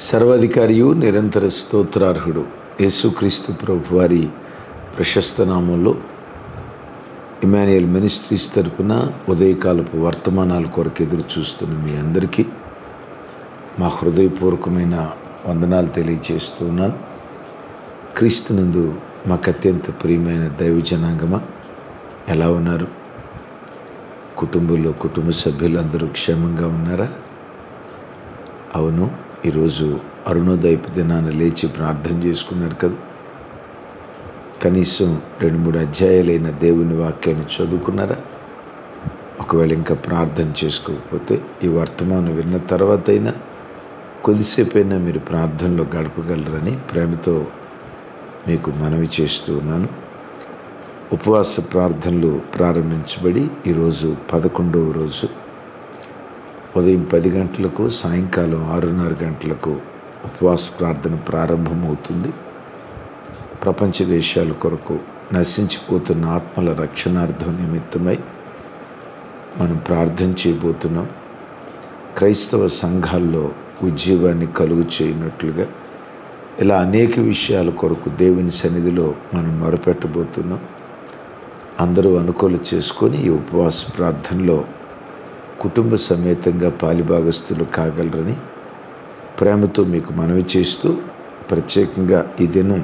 సర్వాధికారియు నిరంతర స్తోత్రార్హుడు యేసుక్రీస్తు ప్రభు వారి ప్రశస్త నామంలో ఇమాన్యుయల్ మినిస్ట్రీస్ తరపున ఉదయకాలపు వర్తమానాల కొరకు ఎదురు చూస్తున్న మీ అందరికీ మా హృదయపూర్వకమైన వందనాలు తెలియజేస్తున్నాను. క్రీస్తునందు మాకు అత్యంత ప్రియమైన దైవజనాంగమా, ఎలా ఉన్నారు? కుటుంబ సభ్యులందరూ క్షేమంగా ఉన్నారా? అవును, ఈరోజు అరుణోదయపు దినాన లేచి ప్రార్థన చేసుకున్నారు కదా. కనీసం 2-3 అధ్యాయాలైన దేవుని వాక్యాన్ని చదువుకున్నారా? ఒకవేళ ఇంకా ప్రార్థన చేసుకోకపోతే ఈ వర్తమానం విన్న తర్వాత అయినా కొద్దిసేపైనా మీరు ప్రార్థనలో గడపగలరని ప్రేమతో మీకు మనవి చేస్తూ ఉన్నాను. ఉపవాస ప్రార్థనలు ప్రారంభించబడి ఈరోజు 11వ రోజు. ఉదయం 10 గంటలకు, సాయంకాలం 6:30 గంటలకు ఉపవాస ప్రార్థన ప్రారంభమవుతుంది. ప్రపంచ దేశాల కొరకు నశించిపోతున్న ఆత్మల రక్షణార్థం నిమిత్తమై మనం ప్రార్థన చేయబోతున్నాం. క్రైస్తవ సంఘాల్లో ఉజ్జీవాన్ని కలుగు చేయనట్లుగా ఇలా అనేక విషయాల కొరకు దేవుని సన్నిధిలో మనం మొరపెట్టబోతున్నాం. అందరూ అనుకూల చేసుకొని ఈ ఉపవాస ప్రార్థనలో కుటుంబ సమేతంగా పాలిభాగస్తులు కాగలరని ప్రేమతో మీకు మనవి చేస్తూ, ప్రత్యేకంగా ఈ దినం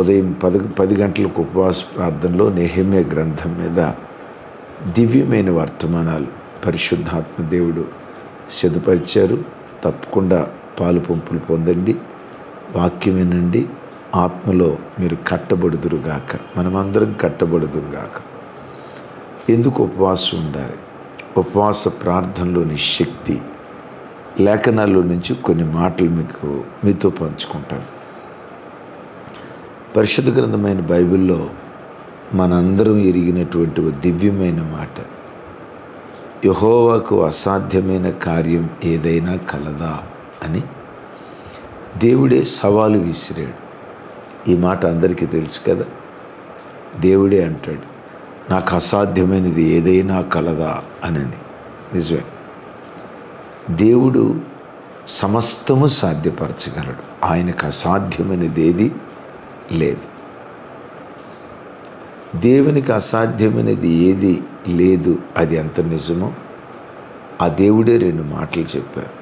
ఉదయం 10 గంటలకు ఉపవాస ప్రార్థనలో నెహెమ్యా గ్రంథం మీద దివ్యమైన వర్తమానాలు పరిశుద్ధాత్మ దేవుడు సిద్ధపరిచారు. తప్పకుండా పాలు పంపులు పొందండి, వాక్యం వినండి, ఆత్మలో మీరు కట్టబడుదురుగాక, మనమందరం కట్టబడుదురుగాక. ఎందుకు ఉపవాసం ఉండాలి? ఉపవాస ప్రార్థనలోని శక్తి, లేఖనాల్లో నుంచి కొన్ని మాటలు మీతో పంచుకుంటాను. పరిశుద్ధ గ్రంథమైన బైబిల్లో మనందరం ఎరిగినటువంటి ఒక దివ్యమైన మాట, యెహోవాకు అసాధ్యమైన కార్యం ఏదైనా కలదా అని దేవుడే సవాలు విసిరాడు. ఈ మాట అందరికీ తెలుసు కదా. దేవుడే అంటాడు, నాకు అసాధ్యమైనది ఏదైనా కలదా అని. నిజమే, దేవుడు సమస్తము సాధ్యపరచగలడు. ఆయనకు అసాధ్యమైనది ఏది లేదు. దేవునికి అసాధ్యమైనది ఏది లేదు. అది ఎంత నిజమో ఆ దేవుడే 2 మాటలు చెప్పారు.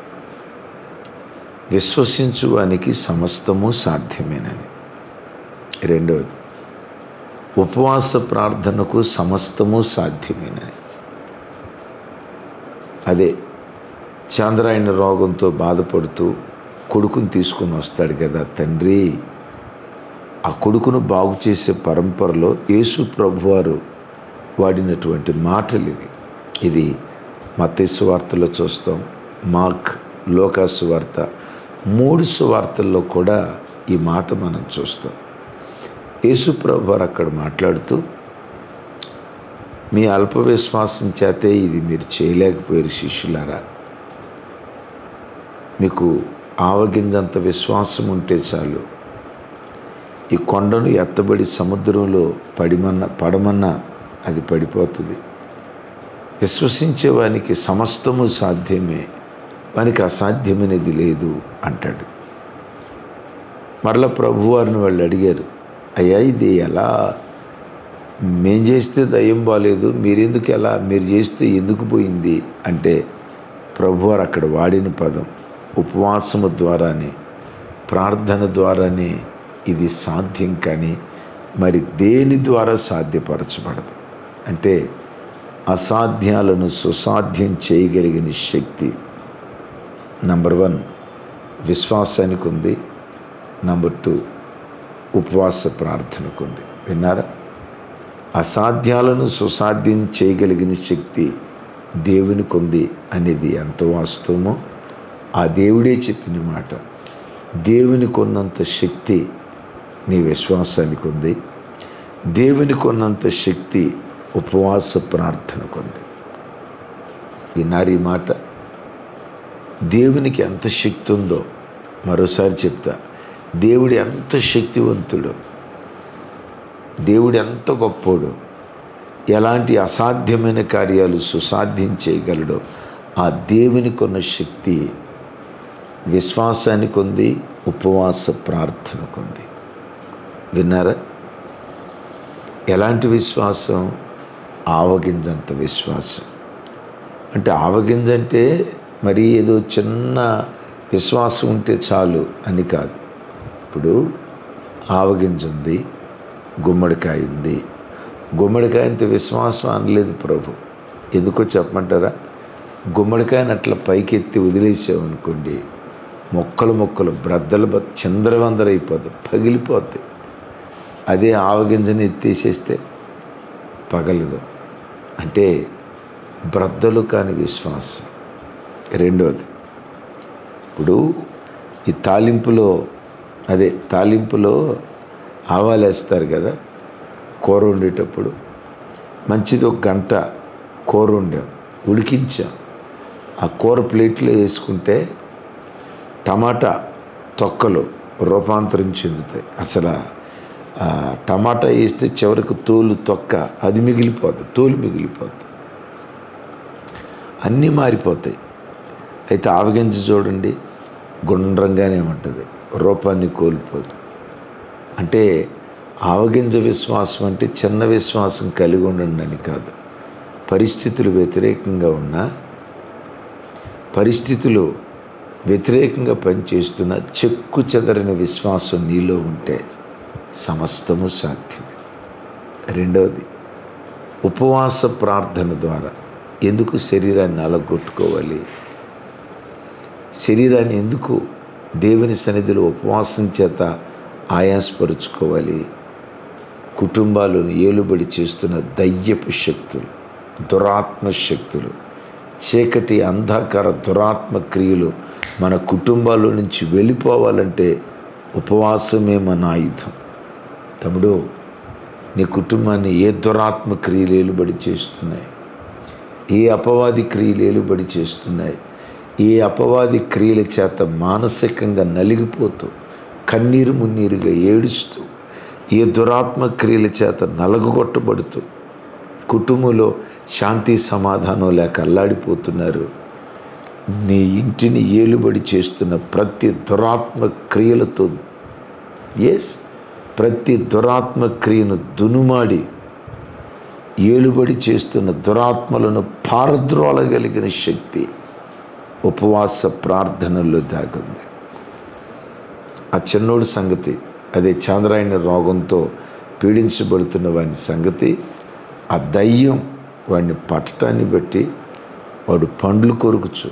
విశ్వసించువానికి సమస్తము సాధ్యమేనని. రెండవది, ఉపవాస ప్రార్థనకు సమస్తము సాధ్యమేనని. అదే చాంద్రాయణ రోగంతో బాధపడుతూ కొడుకుని తీసుకుని వస్తాడు కదా తండ్రి. ఆ కొడుకును బాగు చేసే పరంపరలో యేసు ప్రభువారు వాడినటువంటి మాటలు ఇవి. ఇది మత్తయి సువార్తలో చూస్తాం, మార్క్, లూకా సువార్త, 3 సువార్తల్లో కూడా ఈ మాట మనం చూస్తాం. యేసు ప్రభువారు అక్కడ మాట్లాడుతూ, మీ అల్ప విశ్వాసం చేతే ఇది మీరు చేయలేకపోయారు శిష్యులారా. మీకు ఆవగింజంత విశ్వాసం ఉంటే చాలు, ఈ కొండను ఎత్తబడి సముద్రంలో పడమన్నా అది పడిపోతుంది. విశ్వసించేవానికి సమస్తము సాధ్యమే, వానికి అసాధ్యమైనది లేదు అంటాడు. మరలా ప్రభువారిని వాళ్ళు అడిగారు, అయ్యా ఇది ఎలా? మేం చేస్తే దయ్యం బాలేదు, మీరు చేస్తే ఎందుకు పోయింది అంటే ప్రభువారు అక్కడ వాడిన పదం ఉపవాసము ద్వారానే, ప్రార్థన ద్వారానే ఇది సాధ్యం, కానీ మరి దేని ద్వారా సాధ్యపరచబడదు. అంటే అసాధ్యాలను సుసాధ్యం చేయగలిగిన శక్తి నంబర్ 1 విశ్వాసానికి ఉంది, నంబర్ 2 ఉపవాస ప్రార్థనకు ఉంది. విన్నారా? అసాధ్యాలను సుసాధ్యం చేయగలిగిన శక్తి దేవునికి ఉంది అనేది ఎంత వాస్తవమో ఆ దేవుడే చెప్పిన మాట. దేవునికి ఉన్నంత శక్తి నీ విశ్వాసానికి ఉంది, దేవునికి ఉన్నంత శక్తి ఉపవాస ప్రార్థనకు ఉంది. విన్నారు ఈ మాట? దేవునికి ఎంత శక్తి ఉందో మరోసారి చెప్తా. దేవుడు ఎంత శక్తివంతుడు, దేవుడు ఎంత గొప్పోడు, ఎలాంటి అసాధ్యమైన కార్యాలు సుసాధ్యం చేయగలడో ఆ దేవునికి ఉన్న శక్తి విశ్వాసానికి ఉంది, ఉపవాస ప్రార్థనకు ఉంది. విన్నారా? ఎలాంటి విశ్వాసం? ఆవగింజంత విశ్వాసం. అంటే ఆవగింజ అంటే మరి ఏదో చిన్న విశ్వాసం ఉంటే చాలు అని కాదు. ఇప్పుడు ఆవగింజ ఉంది, గుమ్మడికాయ ఉంది. గుమ్మడికాయంత విశ్వాసం అనలేదు ప్రభు. ఎందుకో చెప్పమంటారా? గుమ్మడికాయని అట్లా పైకెత్తి వదిలేసామనుకోండి, మొక్కలు బ్రద్దలు చిందరవందరైపోతాయి, పగిలిపోతాయి. అదే ఆవగింజని ఎత్తేసేస్తే పగలదు. అంటే బ్రద్దలు కాని విశ్వాసం. రెండోది, ఇప్పుడు ఈ తాలింపులో ఆవాలు వేస్తారు కదా కూర వండేటప్పుడు. మంచిది, 1 గంట కూర వండాం, ఉడికించాం. ఆ కూర ప్లేట్లో వేసుకుంటే టమాటా తొక్కలు రూపాంతరం చెందుతాయి. అసలు టమాటా వేస్తే చివరికి తొక్క అది మిగిలిపోతుంది, తోలు మిగిలిపోతుంది, అన్నీ మారిపోతాయి. అయితే ఆవగింజ చూడండి, గుండ్రంగానే ఉంటుంది, రూపాన్ని కోల్పోదు. అంటే ఆవగింజ విశ్వాసం అంటే చిన్న విశ్వాసం కలిగి ఉండండి అని కాదు. పరిస్థితులు వ్యతిరేకంగా ఉన్నా, పరిస్థితులు వ్యతిరేకంగా పనిచేస్తున్న చెక్కు చెదరని విశ్వాసం నీలో ఉంటే సమస్తము సాధ్యమే. రెండవది, ఉపవాస ప్రార్థన ద్వారా ఎందుకు శరీరాన్ని అలగొట్టుకోవాలి? శరీరాన్ని ఎందుకు దేవుని సన్నిధిలో ఉపవాసం చేత ఆయాసపరుచుకోవాలి? కుటుంబాలను ఏలుబడి చేస్తున్న దయ్యపు శక్తులు, దురాత్మ శక్తులు, చీకటి అంధకార దురాత్మ క్రియలు మన కుటుంబాల నుంచి వెళ్ళిపోవాలంటే ఉపవాసమే మన ఆయుధం. తమ్ముడు, నీ కుటుంబాన్ని ఏ దురాత్మ క్రియలు ఏలుబడి చేస్తున్నాయి? ఏ అపవాది క్రియలు ఏలుబడి చేస్తున్నాయి? ఏ అపవాది క్రియల చేత మానసికంగా నలిగిపోతూ, కన్నీరు మున్నీరుగా ఏడుస్తూ, ఏ దురాత్మ క్రియల చేత నలగొట్టబడుతూ కుటుంబంలో శాంతి సమాధానం లేక అల్లాడిపోతున్నారు? నీ ఇంటిని ఏలుబడి చేస్తున్న ప్రతి దురాత్మ క్రియలతో ప్రతి దురాత్మ క్రియను దునుమాడి ఏలుబడి చేస్తున్న దురాత్మలను పారద్రోలగలిగిన శక్తి ఉపవాస ప్రార్థనల్లో దాగుంది. ఆ చిన్నోడి సంగతి, అదే చాంద్రాయణ రోగంతో పీడించబడుతున్న వాని సంగతి, ఆ దయ్యం వాడిని పట్టడాన్ని బట్టి వాడు పండ్లు కొరుకుచు,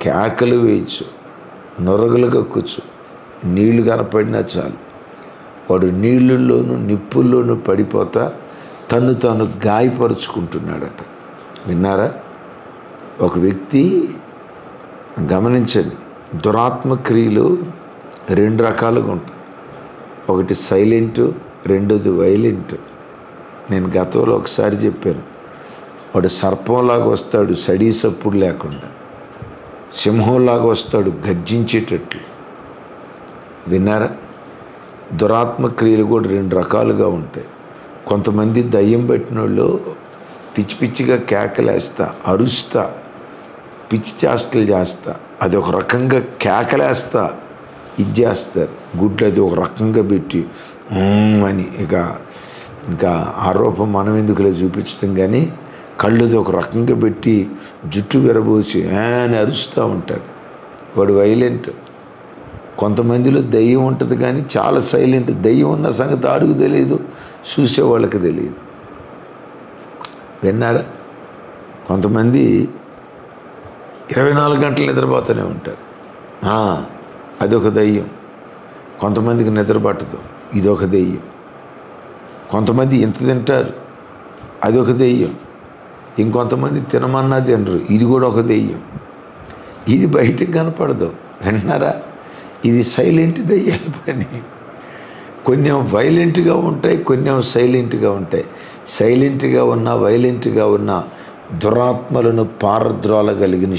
కేకలు వేయచ్చు, నొరగలు కక్కుచు, నీళ్లు కనపడినా చాలు వాడు నీళ్ళల్లోనూ నిప్పుల్లోనూ పడిపోతా తను తాను గాయపరుచుకుంటున్నాడట. విన్నారా? ఒక వ్యక్తి గమనించండి, దురాత్మ క్రియలు 2 రకాలుగా ఉంటాయి. ఒకటి సైలెంటు, రెండోది వైలెంట్. నేను గతంలో ఒకసారి చెప్పాను, వాడు సర్పంలాగా వస్తాడు సడీ సప్పుడు లేకుండా, సింహంలాగా వస్తాడు గర్జించేటట్లు. విన్నారా? దురాత్మ క్రియలు కూడా 2 రకాలుగా ఉంటాయి. కొంతమంది దయ్యం పెట్టిన వాళ్ళు పిచ్చి పిచ్చిగా కేకలేస్తా, అరుస్తా, పిచ్చి చేష్టలు చేస్తా, అది ఒక రకంగా కేకలేస్తా ఇది చేస్తారు. గుడ్లు అది ఒక రకంగా పెట్టి అని ఇంకా ఆరోపం మనం ఎందుకులే చూపించడం, కానీ కళ్ళది ఒక రకంగా పెట్టి జుట్టు విరబోసి అని అరుస్తూ ఉంటాడు. వాడు వైలెంట్. కొంతమందిలో దయ్యం ఉంటుంది కానీ చాలా సైలెంట్. దయ్యం ఉన్న సంగతి ఆడుకు తెలియదు, చూసేవాళ్ళకి తెలియదు. విన్నారా? కొంతమంది 24 గంటలు నిద్రపోతూనే ఉంటారు, అదొక దయ్యం. కొంతమందికి నిద్ర పట్టదు, ఇదొక దెయ్యం. కొంతమంది ఇంత తింటారు, అదొక దెయ్యం. ఇంకొంతమంది తినమన్నా తినరు, ఇది కూడా ఒక దెయ్యం. ఇది బయటకు కనపడదు. విన్నారా? ఇది సైలెంట్ దెయ్యాల పని. కొన్ని వైలెంట్గా ఉంటాయి, కొన్ని సైలెంట్గా ఉంటాయి. సైలెంట్గా ఉన్న వైలెంట్గా ఉన్న దురాత్మలను పారద్రోలగలిగిన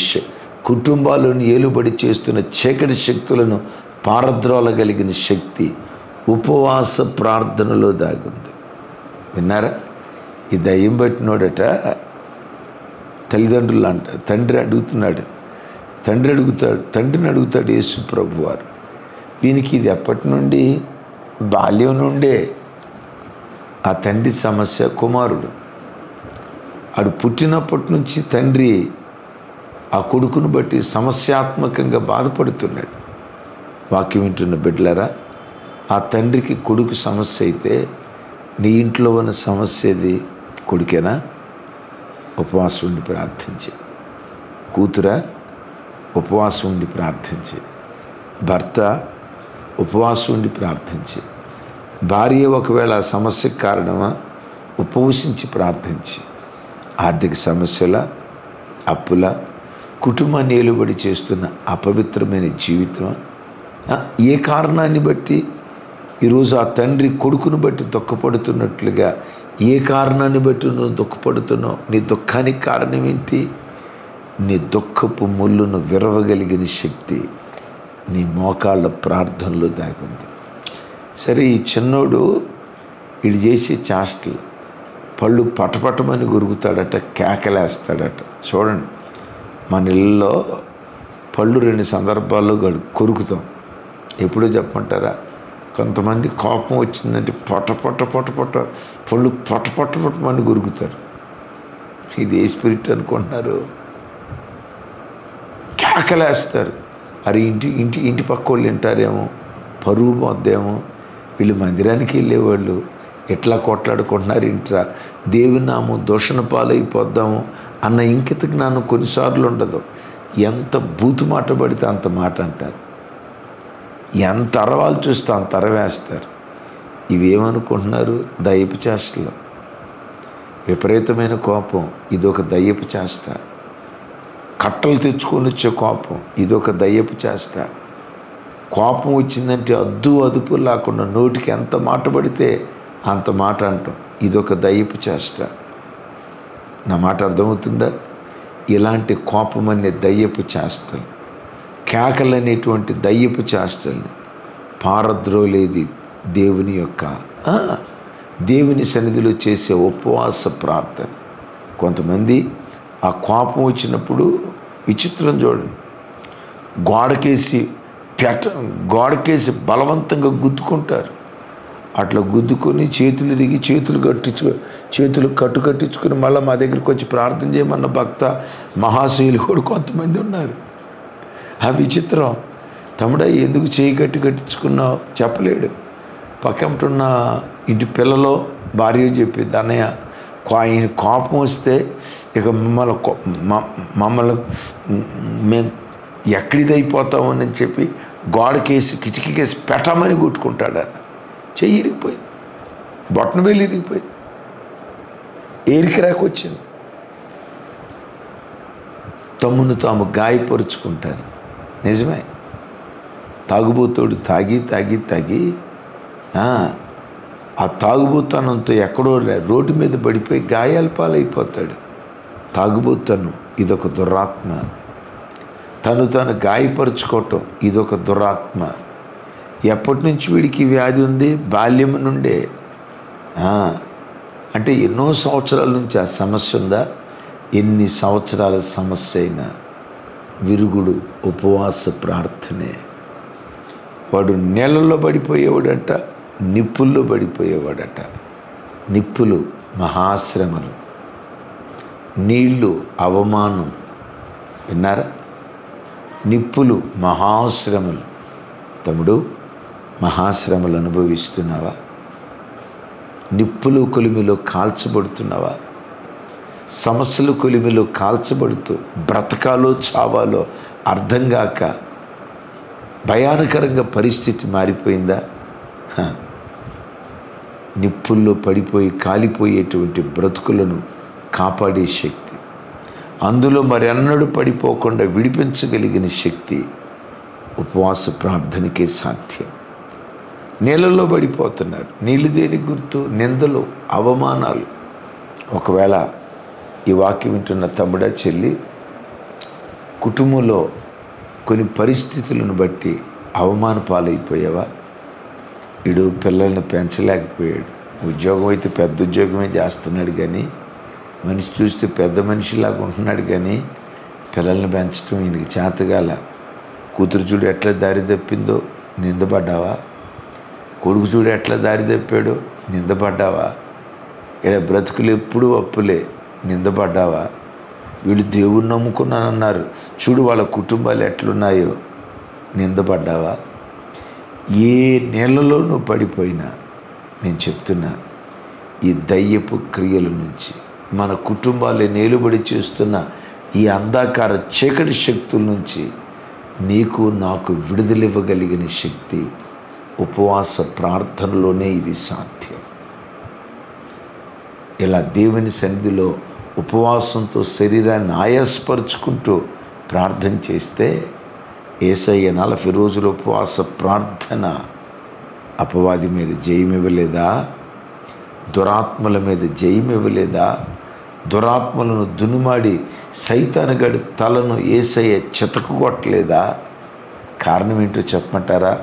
కుటుంబాలను ఏలుబడి చేస్తున్న చీకటి శక్తులను పారద్రోలగలిగిన శక్తి ఉపవాస ప్రార్థనలో దాగుంది. విన్నారా? ఈ దయ్యం పట్టినోడట తండ్రి అడుగుతున్నాడు, తండ్రిని అడుగుతాడు యేసు ప్రభువారు. వీనికి ఇది ఎప్పటి నుండి? బాల్యం నుండే ఆ తండ్రి సమస్య. కుమారుడు ఆడు పుట్టినప్పటి నుంచి తండ్రి ఆ కొడుకును బట్టి సమస్యాత్మకంగా బాధపడుతున్నాడు. వాక్యం వింటున్న బిడ్డలారా, ఆ తండ్రికి కొడుకు సమస్య అయితే నీ ఇంట్లో ఉన్న సమస్య ఏది? కొడుకేనా? ఉపవాసం ఉండి ప్రార్థించి. కూతురా? ఉపవాసం ఉండి ప్రార్థించి. భర్త? ఉపవాసం ఉండి ప్రార్థించి. భార్య ఒకవేళ ఆ సమస్యకు కారణమా? ఉపవసించి ప్రార్థించి. ఆర్థిక సమస్యల, అప్పుల, కుటుంబాన్ని ఏలుబడి చేస్తున్న అపవిత్రమైన జీవితం, ఏ కారణాన్ని బట్టి ఈరోజు ఆ తండ్రి కొడుకును బట్టి దుఃఖపడుతున్నట్లుగా ఏ కారణాన్ని బట్టి నువ్వు దుఃఖపడుతున్నావు? నీ దుఃఖానికి కారణం ఏంటి? నీ దుఃఖపు ముళ్ళును విరవగలిగిన శక్తి నీ మోకాళ్ళ ప్రార్థనలో దాగుంది. సరే, ఈ చిన్నోడు వీడు చేసే చేష్టలు, పళ్ళు పటపటమని గురుగుతాడట, కేకలేస్తాడట. చూడండి, మన ఇళ్ళలో పళ్ళు 2 సందర్భాల్లో కొరుకుతాం. ఎప్పుడో చెప్పమంటారా? కొంతమంది కోపం వచ్చిందంటే పొట్ట పళ్ళు పొట్టమని గురుగుతారు. ఇది ఏ స్పిరిట్ అనుకుంటున్నారు? కేకలేస్తారు. అరే ఇంటి పక్క వాళ్ళు వింటారేమో, పరువు పోద్దేమో, వీళ్ళు మందిరానికి వెళ్ళేవాళ్ళు ఎట్లా కొట్లాడుకుంటున్నారు ఇంట్రా, దేవుని నామం దూషణ పాలైపోద్దాము అన్న ఇంకిత జ్ఞానం కొన్నిసార్లు ఉండదు. ఎంత బూతు మాట పడితే అంత మాట అంటారు, ఎంత అరవాలు చూస్తే అంత అరవేస్తారు. ఇవేమనుకుంటున్నారు? దయ్యపు చేష్టలు. విపరీతమైన కోపం ఇదొక దయ్యపు చేష్ట. కట్టలు తెచ్చుకొని వచ్చే కోపం ఇదొక దయ్యపు చేష్ట. కోపం వచ్చిందంటే అదుపు లేకుండా నోటికి ఎంత మాట పడితే అంత మాట అంటాం, ఇదొక దయ్యపు చేష్ట. నా మాట అర్థమవుతుందా? ఇలాంటి కోపం అనే దయ్యపు చేష్టలు, కేకలు అనేటువంటి దయ్యపు చేష్టల్ని పారద్రోలేది దేవుని సన్నిధిలో చేసే ఉపవాస ప్రార్థన. కొంతమంది ఆ కోపం వచ్చినప్పుడు విచిత్రం చూడండి, గోడకేసి బలవంతంగా గుద్దుకుంటారు. అట్లా గుద్దుకొని చేతులు దిగి చేతులు కట్టించుకొని మళ్ళీ మా దగ్గరికి వచ్చి ప్రార్థన చేయమన్న భక్త మహాశైలు కూడా కొంతమంది ఉన్నారు. ఆ విచిత్రం. తమ్ముడా, ఎందుకు చేయి కట్టించుకున్నావు? చెప్పలేడు. పక్కంటున్న ఇంటి పిల్లలో భార్య చెప్పింది, అన్నయ్య ఆయన కోపం వస్తే ఇక మమ్మల్ని మేము ఎక్కడిదైపోతామని చెప్పి గోడకేసి కిటికీకేసి పెట్టమని కొట్టుకుంటాడు. అన్న చెయ్యి ఇరిగిపోయింది, బొట్టన వేలు ఇరిగిపోయింది, ఏరికి రాకొచ్చింది. తమ్మును తాము గాయపరుచుకుంటారు. నిజమే, తాగుబోతోడు తాగి ఆ తాగుబోతనంతో ఎక్కడో రోడ్డు మీద పడిపోయి గాయాల పాలైపోతాడు. తాగుబోతనం ఇదొక దురాత్మ. తను గాయపరుచుకోవటం ఇదొక దురాత్మ. ఎప్పటి నుంచి వీడికి వ్యాధి ఉంది? బాల్యం నుండే. అంటే ఎన్నో సంవత్సరాల నుంచి ఆ సమస్య ఉందా? ఎన్ని సంవత్సరాల సమస్య అయినా విరుగుడు ఉపవాస ప్రార్థనే. వాడు నీళ్ళల్లో పడిపోయేవాడంట, నిప్పుల్లో పడిపోయేవాడట. నిప్పులు మహాశ్రమలు, నీళ్ళు అవమానం. విన్నారా? నిప్పులు మహాశ్రమలు. తమ్ముడు, మహాశ్రమలు అనుభవిస్తున్నావా? నిప్పులు కొలిమిలో కాల్చబడుతున్నావా? సమస్యలు కొలిమిలో కాల్చబడుతూ బ్రతకాలో చావాలో అర్థం కాక భయానకరంగా పరిస్థితి మారిపోయిందా? నిప్పుల్లో పడిపోయి కాలిపోయేటువంటి బ్రతుకులను కాపాడే శక్తి, అందులో మరెన్నడూ పడిపోకుండా విడిపించగలిగిన శక్తి ఉపవాస ప్రార్థనకే సాధ్యం. నీళ్ళల్లో పడిపోతున్నారు. నీళ్ళు దేనికి గుర్తు? నిందలు, అవమానాలు. ఒకవేళ ఈ వాక్యం వింటున్న తమ్ముడా, చెల్లి, కుటుంబంలో కొన్ని పరిస్థితులను బట్టి అవమాన పాలైపోయావా? వీడు పిల్లల్ని పెంచలేకపోయాడు. ఉద్యోగం అయితే పెద్ద ఉద్యోగమే చేస్తున్నాడు, కానీ మనిషి చూస్తే పెద్ద మనిషిలాగా ఉంటున్నాడు, కానీ పిల్లల్ని పెంచడం ఈయనకి చేతగాల. కూతురు చూడు ఎట్లా దారి తప్పిందో, నిందపడ్డావా? కొడుకు చూడు ఎట్లా దారి తప్పాడో, నిందపడ్డావా? ఇలా బ్రతుకులు ఎప్పుడూ అప్పులే, నిందపడ్డావా? వీళ్ళు దేవుణ్ణి నమ్ముకున్నానన్నారు, చూడు వాళ్ళ కుటుంబాలు ఎట్లున్నాయో, నిందపడ్డావా? ఏ నీళ్ళలో నువ్వు పడిపోయినా నేను చెప్తున్నా, ఈ దయ్యపు క్రియల నుంచి మన కుటుంబాలు నేలుబడి చేస్తున్న ఈ అంధకార చీకటి శక్తుల నుంచి నీకు నాకు విడుదలివ్వగలిగిన శక్తి ఉపవాస ప్రార్థనలోనే ఇది సాధ్యం. ఇలా దేవుని సన్నిధిలో ఉపవాసంతో శరీరాన్ని ఆయాసపరుచుకుంటూ ప్రార్థన చేస్తే యేసయ్య 40 రోజుల ఉపవాస ప్రార్థన అపవాది మీద జయమివ్వలేదా? దురాత్మల మీద జయమివ్వలేదా? దురాత్మలను దునుమాడి సైతానుగాడి తలను యేసయ్య చితకగొట్టలేదా? కారణం ఏంటో చెప్పమంటారా?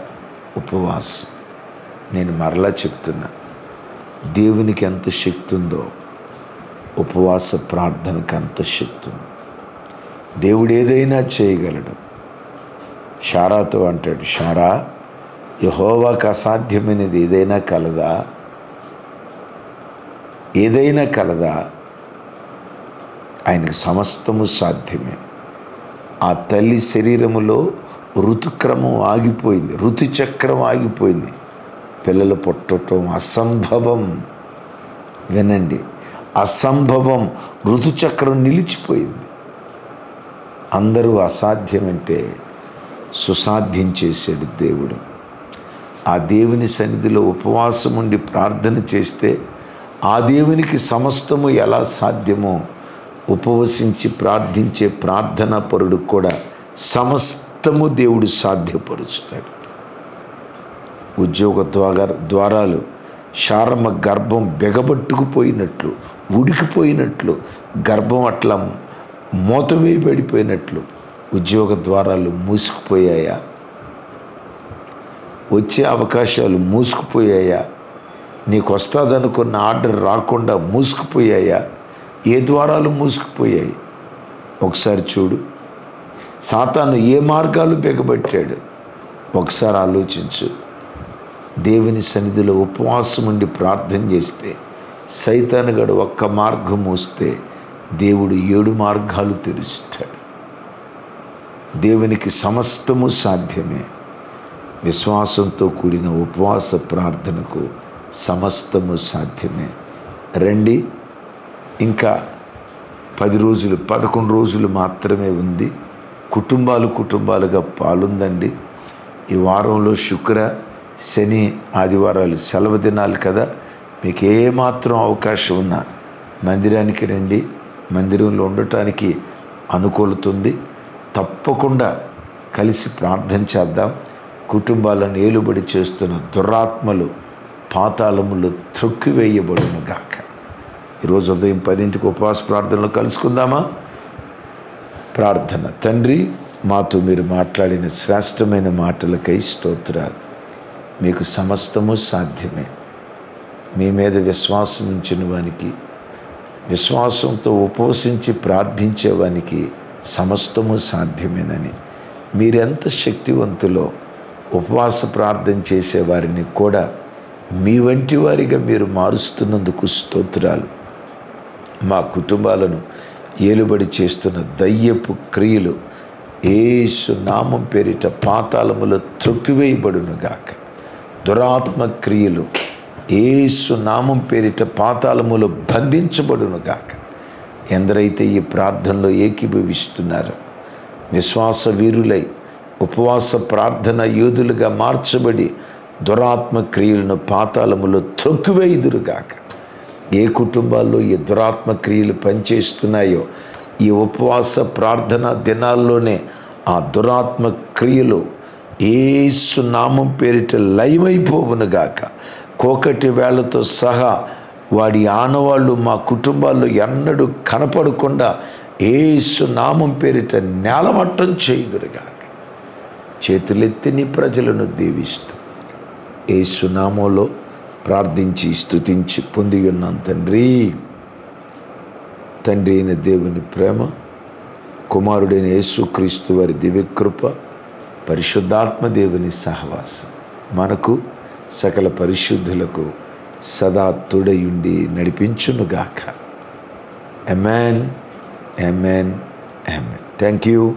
ఉపవాసం. నేను మరలా చెప్తున్నా, దేవునికి ఎంత శక్తి ఉందో ఉపవాస ప్రార్థనకు అంత శక్తి ఉంది. దేవుడు ఏదైనా చేయగలడు. షారాతో అంటాడు, షారా, యెహోవాకు అసాధ్యమైనది ఏదైనా కలదా? ఏదైనా కలదా? ఆయనకు సమస్తము సాధ్యమే. ఆ తల్లి శరీరములో ఋతుక్రమం ఆగిపోయింది, ఋతుచక్రం ఆగిపోయింది. పిల్లలు పుట్టడం అసంభవం. వినండి, అసంభవం. ఋతుచక్రం నిలిచిపోయింది. అందరూ అసాధ్యమంటే సుసాధ్యం చేశాడు దేవుడు. ఆ దేవుని సన్నిధిలో ఉపవాసం ఉండి ప్రార్థన చేస్తే ఆ దేవునికి సమస్తము ఎలా సాధ్యమో ఉపవసించి ప్రార్థించే ప్రార్థనా పరుడు కూడా సమస్తము దేవుడు సాధ్యపరుస్తాడు. ఉద్యోగ ద్వారాలు శారమ్మ గర్భం బెగబట్టుకుపోయినట్లు, ఉడికిపోయినట్లు, గర్భం అట్లా మూతవేయబడిపోయినట్లు ఉద్యోగ ద్వారాలు మూసుకుపోయాయా? వచ్చే అవకాశాలు మూసుకుపోయాయా? నీకు వస్తుందనుకున్న ఆర్డర్ రాకుండా మూసుకుపోయాయా? ఏ ద్వారాలు మూసుకుపోయాయి? ఒకసారి చూడు. సాతాను ఏ మార్గాలు బెగబట్టాడు? ఒకసారి ఆలోచించు. దేవుని సన్నిధిలో ఉపవాసం ఉండి ప్రార్థన చేస్తే సైతానుగాడు ఒక్క మార్గం మూస్తే దేవుడు 7 మార్గాలు తెరుస్తాడు. దేవునికి సమస్తము సాధ్యమే. విశ్వాసంతో కూడిన ఉపవాస ప్రార్థనకు సమస్తము సాధ్యమే. రండి, ఇంకా 10 రోజులు 11 రోజులు మాత్రమే ఉంది. కుటుంబాలుగా పాలుందండి. ఈ వారంలో శుక్ర, శని, ఆదివారాలు సెలవు దినాలు కదా. మీకు ఏమాత్రం అవకాశం ఉన్నా మందిరానికి రండి. మందిరంలో ఉండటానికి అనుకూలతుంది. తప్పకుండా కలిసి ప్రార్థన చేద్దాం. కుటుంబాలను ఏలుబడి చేస్తున్న దురాత్మలు పాతాళములు త్రొక్కివేయబడును గాక. ఈరోజు ఉదయం 10ంటికి ఉపవాస ప్రార్థనలో కలుసుకుందామా? ప్రార్థన. తండ్రి, మాతో మీరు మాట్లాడిన శ్రేష్టమైన మాటలకై స్తోత్రాలు. మీకు సమస్తము సాధ్యమే. మీ మీద విశ్వాసం ఉంచిన వానికి, విశ్వాసంతో ఉపవసించి ప్రార్థించేవానికి సమస్తము సాధ్యమేనని, మీరెంత శక్తివంతులో ఉపవాస ప్రార్థన చేసేవారిని కూడా మీ వంటి వారిగా మీరు మారుస్తున్నందుకు స్తోత్రాలు. మా కుటుంబాలను ఏలుబడి చేస్తున్న దయ్యపు క్రియలు యేసు నామం పేరిట పాతాళములో త్రొక్కివేయబడును గాక. దురాత్మ క్రియలు యేసు నామం పేరిట పాతాళములో బంధించబడును గాక. ఎందరైతే ఈ ప్రార్థనలో ఏకీభవిస్తున్నారో విశ్వాస వీరులై ఉపవాస ప్రార్థన యోధులుగా మార్చబడి దురాత్మ క్రియలను పాతాళములో త్రొక్కివేయుదురుగాక. ఏ కుటుంబాల్లో ఈ దురాత్మ క్రియలు పనిచేస్తున్నాయో ఈ ఉపవాస ప్రార్థన దినాల్లోనే ఆ దురాత్మ క్రియలు యేసు నామం పేరిట లయమైపోవునుగాక. కోకటి వేళ్లతో సహా వాడి ఆనవాళ్ళు మా కుటుంబాల్లో ఎన్నడూ కనపడకుండా యేసు నామం పేరిట నేలమట్టం చేయుదురుగాక. చేతులెత్తి నీ ప్రజలను దీవిస్తూ యేసు నామంలో ప్రార్థించి స్తుతించి పొంది ఉన్నాం తండ్రి. తండ్రి అయిన దేవుని ప్రేమ, కుమారుడైన యేసుక్రీస్తు వారి దివ్యకృప, పరిశుద్ధాత్మ దేవుని సహవాసం మనకు సకల పరిశుద్ధులకు సదా తోడయుండి నడిపించునుగాక. ఆమేన్, ఆమేన్, ఆమేన్. Thank you.